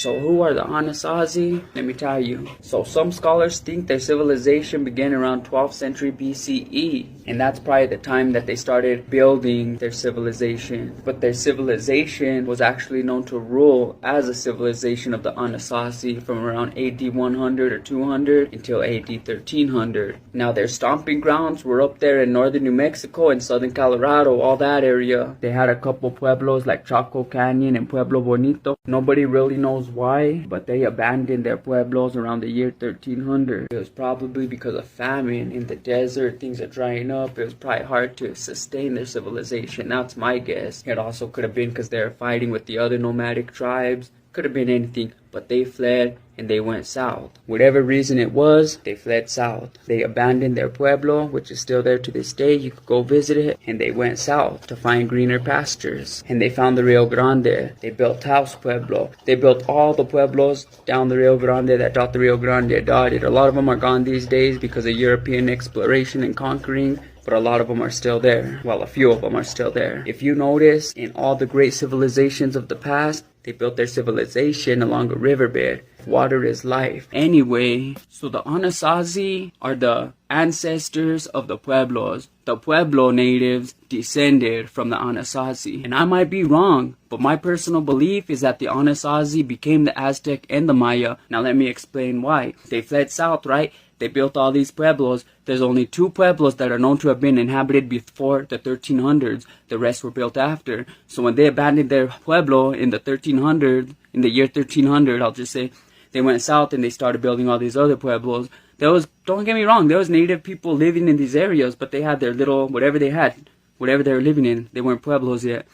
So who are the Anasazi? Let me tell you. So some scholars think their civilization began around 12th century BCE, and that's probably the time that they started building their civilization. But their civilization was actually known to rule as a civilization of the Anasazi from around AD 100 or 200 until AD 1300. Now their stomping grounds were up there in northern New Mexico and southern Colorado, all that area. They had a couple pueblos like Chaco Canyon and Pueblo Bonito. Nobody really knows why, but they abandoned their pueblos around the year 1300. It was probably because of famine in the desert, things are drying up. It was probably hard to sustain their civilization. That's my guess. It also could have been because they were fighting with the other nomadic tribes. Could have been anything, but they fled and they went south. Whatever reason it was, they fled south. They abandoned their pueblo, which is still there to this day. You could go visit it, and they went south to find greener pastures. And they found the Rio Grande. They built Taos Pueblo. They built all the pueblos down the Rio Grande that dot the Rio Grande dotted. A lot of them are gone these days because of European exploration and conquering, but a lot of them are still there. Well, a few of them are still there. If you notice, in all the great civilizations of the past, they built their civilization along a riverbed. Water is life. Anyway, so the Anasazi are the ancestors of the Pueblos. The Pueblo natives descended from the Anasazi. And I might be wrong, but my personal belief is that the Anasazi became the Aztec and the Maya. Now let me explain why. They fled south, right? They built all these pueblos. There's only 2 pueblos that are known to have been inhabited before the 1300s. The rest were built after. So when they abandoned their pueblo in the 1300s, in the year 1300, I'll just say, they went south and they started building all these other pueblos. Don't get me wrong, there was native people living in these areas, but they had their little, whatever they were living in. They weren't pueblos yet.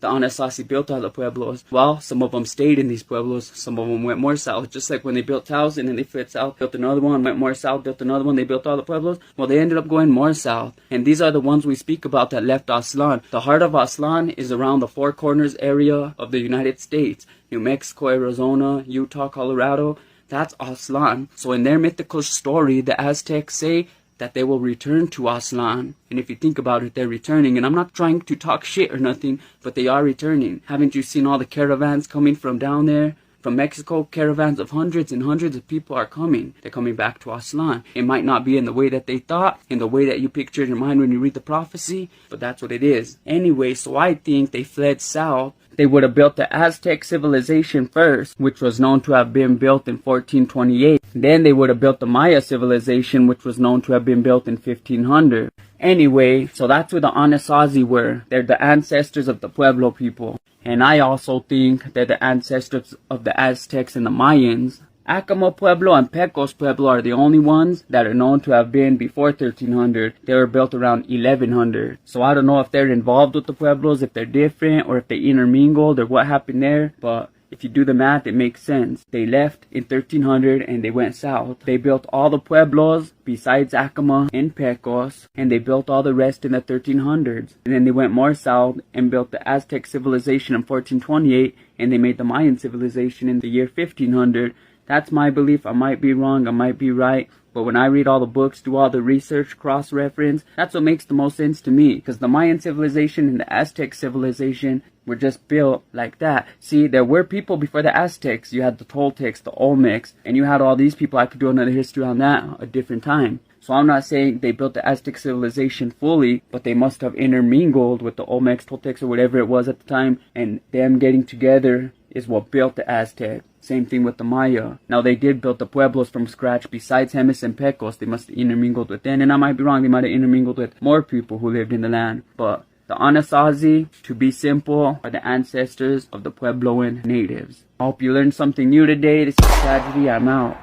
The Anasazi built all the pueblos. Well, some of them stayed in these pueblos. Some of them went more south. Just like when they built Taos and then they fled south, built another one, went more south, built another one. They built all the pueblos. Well, they ended up going more south. And these are the ones we speak about that left Aztlan. The heart of Aztlan is around the Four Corners area of the United States. New Mexico, Arizona, Utah, Colorado. That's Aztlan. So in their mythical story, the Aztecs say that they will return to Aztlan. And if you think about it, they're returning. And I'm not trying to talk shit or nothing, but they are returning. Haven't you seen all the caravans coming from down there? From Mexico, caravans of hundreds and hundreds of people are coming. They're coming back to Aztlan. It might not be in the way that they thought, in the way that you picture in your mind when you read the prophecy, but that's what it is. Anyway, so I think they fled south. They would have built the Aztec civilization first, which was known to have been built in 1428. Then they would have built the Maya civilization, which was known to have been built in 1500. Anyway, so that's where the Anasazi were. They're the ancestors of the Pueblo people. And I also think they're the ancestors of the Aztecs and the Mayans. Acoma Pueblo and Pecos Pueblo are the only ones that are known to have been before 1300. They were built around 1100. So I don't know if they're involved with the Pueblos, if they're different, or if they intermingled, or what happened there. But if you do the math, it makes sense. They left in 1300 and they went south. They built all the Pueblos besides Acoma and Pecos, and they built all the rest in the 1300s. And then they went more south and built the Aztec civilization in 1428, and they made the Mayan civilization in the year 1500. That's my belief. I might be wrong, I might be right, but when I read all the books, do all the research, cross-reference, that's what makes the most sense to me, because the Mayan civilization and the Aztec civilization were just built like that. See, there were people before the Aztecs. You had the Toltecs, the Olmecs, and you had all these people. I could do another history on that a different time. So I'm not saying they built the Aztec civilization fully, but they must have intermingled with the Olmecs, Toltecs, or whatever it was at the time, and them getting together is what built the Aztec. Same thing with the Maya. Now they did build the Pueblos from scratch. Besides Jemez and Pecos, they must have intermingled with them. And I might be wrong, they might have intermingled with more people who lived in the land. But the Anasazi, to be simple, are the ancestors of the Puebloan natives. I hope you learned something new today. This is Tragedy. I'm out.